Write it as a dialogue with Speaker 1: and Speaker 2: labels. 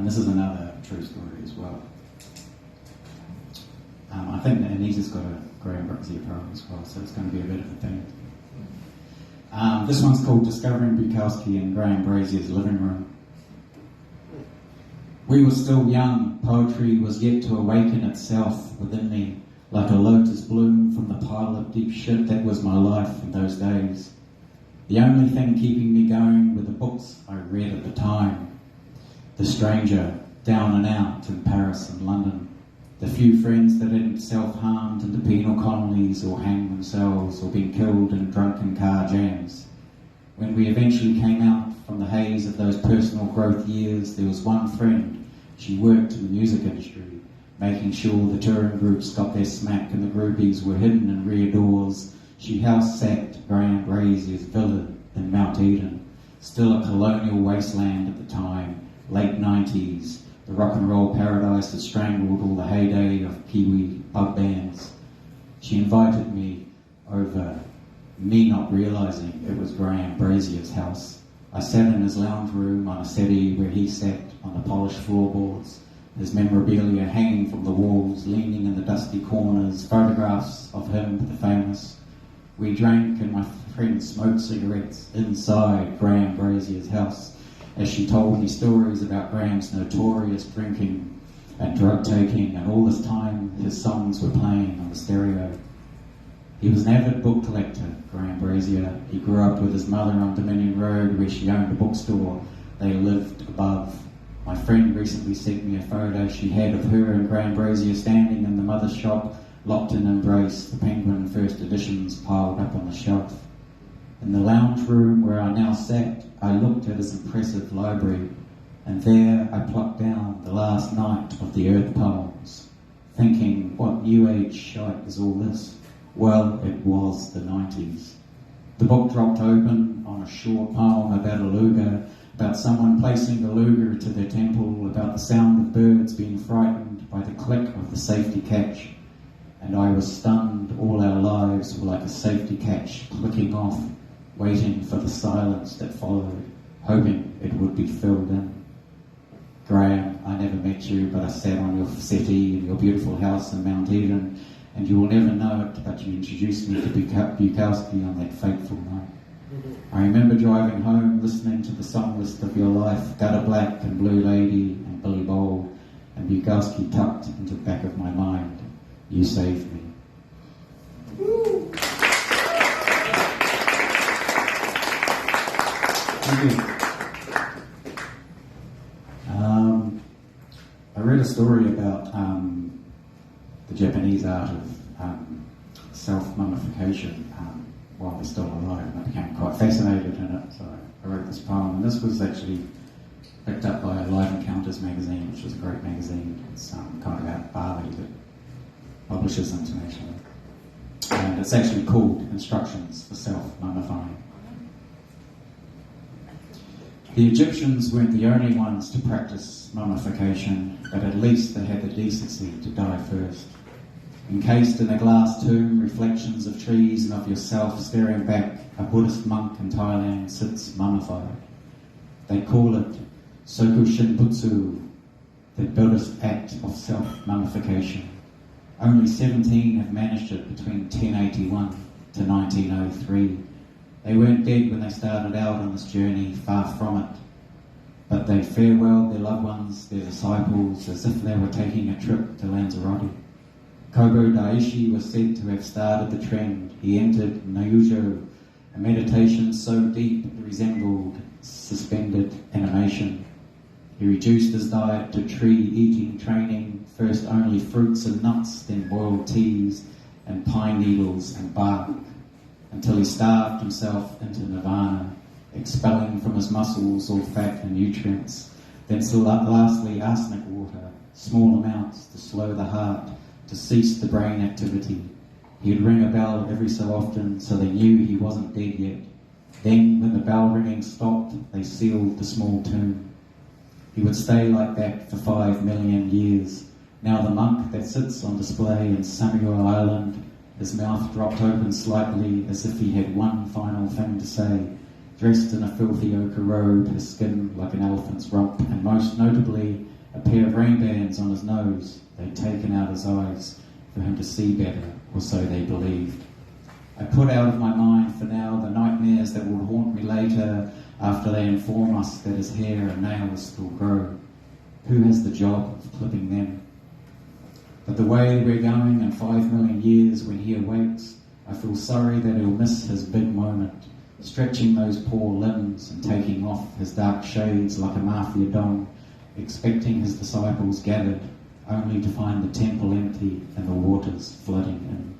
Speaker 1: And this is another true story as well. I think that Anita's got a Graham Brooksy poem as well, so it's going to be a bit of a theme. This one's called Discovering Bukowski in Graham Brazier's Living Room. We were still young, poetry was yet to awaken itself within me, like a lotus bloom from the pile of deep shit that was my life in those days. The only thing keeping me going were the books I read at the time. The Stranger, Down and Out in Paris and London. The few friends that had self-harmed into penal colonies or hanged themselves or been killed in drunken car jams. When we eventually came out from the haze of those personal growth years, there was one friend. She worked in the music industry, making sure the touring groups got their smack and the groupies were hidden in rear doors. She house-sacked Graham Brazier's villa in Mount Eden, still a colonial wasteland at the time, late 90s. The rock and roll paradise had strangled all the heyday of Kiwi pub bands. She invited me over, me not realising it was Graham Brazier's house. I sat in his lounge room on a settee where he sat on the polished floorboards, his memorabilia hanging from the walls, leaning in the dusty corners, photographs of him, the famous. We drank and my friend smoked cigarettes inside Graham Brazier's house, as she told me stories about Graham's notorious drinking and drug taking, and all this time his songs were playing on the stereo. He was an avid book collector, Graham Brazier. He grew up with his mother on Dominion Road, where she owned a bookstore. They lived above. My friend recently sent me a photo she had of her and Graham Brazier standing in the mother's shop, locked in embrace, the Penguin first editions piled up on the shelf. In the lounge room where I now sat, I looked at his impressive library, and there I plucked down The Last Night of the Earth poems, thinking, what new age shite is all this? Well, it was the 90s. The book dropped open on a short poem about a luger, about someone placing a luger to their temple, about the sound of birds being frightened by the click of the safety catch. And I was stunned. All our lives were like a safety catch clicking off, waiting for the silence that followed, hoping it would be filled in. Graham, I never met you, but I sat on your settee in your beautiful house in Mount Eden, and you will never know it, but you introduced me to Bukowski on that fateful night. I remember driving home, listening to the song list of your life, Gutter Black and Blue Lady and Billy Bowl, and Bukowski tucked into the back of my mind. You saved me. Thank you. I read a story about the Japanese art of self-mummification while they're still alive, and I became quite fascinated in it, so I wrote this poem, and this was actually picked up by Live Encounters magazine, which is a great magazine. It's kind of about Bali that publishes internationally, and it's actually called Instructions for Self-Mummifying. The Egyptians weren't the only ones to practice mummification, but at least they had the decency to die first. Encased in a glass tomb, reflections of trees and of yourself staring back, a Buddhist monk in Thailand sits mummified. They call it Soku Shinbutsu, the Buddhist act of self-mummification. Only 17 have managed it between 1081 to 1903. They weren't dead when they started out on this journey, far from it. But they farewelled their loved ones, their disciples, as if they were taking a trip to Lanzarote. Kobo Daishi was said to have started the trend. He entered Nyujo, a meditation so deep it resembled suspended animation. He reduced his diet to tree-eating training, first only fruits and nuts, then boiled teas and pine needles and bark, until he starved himself into nirvana, expelling from his muscles all fat and nutrients, then lastly arsenic water, small amounts to slow the heart, to cease the brain activity. He'd ring a bell every so often so they knew he wasn't dead yet. Then, when the bell ringing stopped, they sealed the small tomb. He would stay like that for 5 million years. Now the monk that sits on display in Samuel Island, his mouth dropped open slightly as if he had one final thing to say, dressed in a filthy ochre robe, his skin like an elephant's rump, and most notably, a pair of rain bands on his nose. They'd taken out his eyes for him to see better, or so they believed. I put out of my mind for now the nightmares that will haunt me later after they inform us that his hair and nails still grow. Who has the job of clipping them? But the way we're going in 5 million years when he awakes, I feel sorry that he'll miss his big moment, stretching those poor limbs and taking off his dark shades like a mafia don, expecting his disciples gathered, only to find the temple empty and the waters flooding in.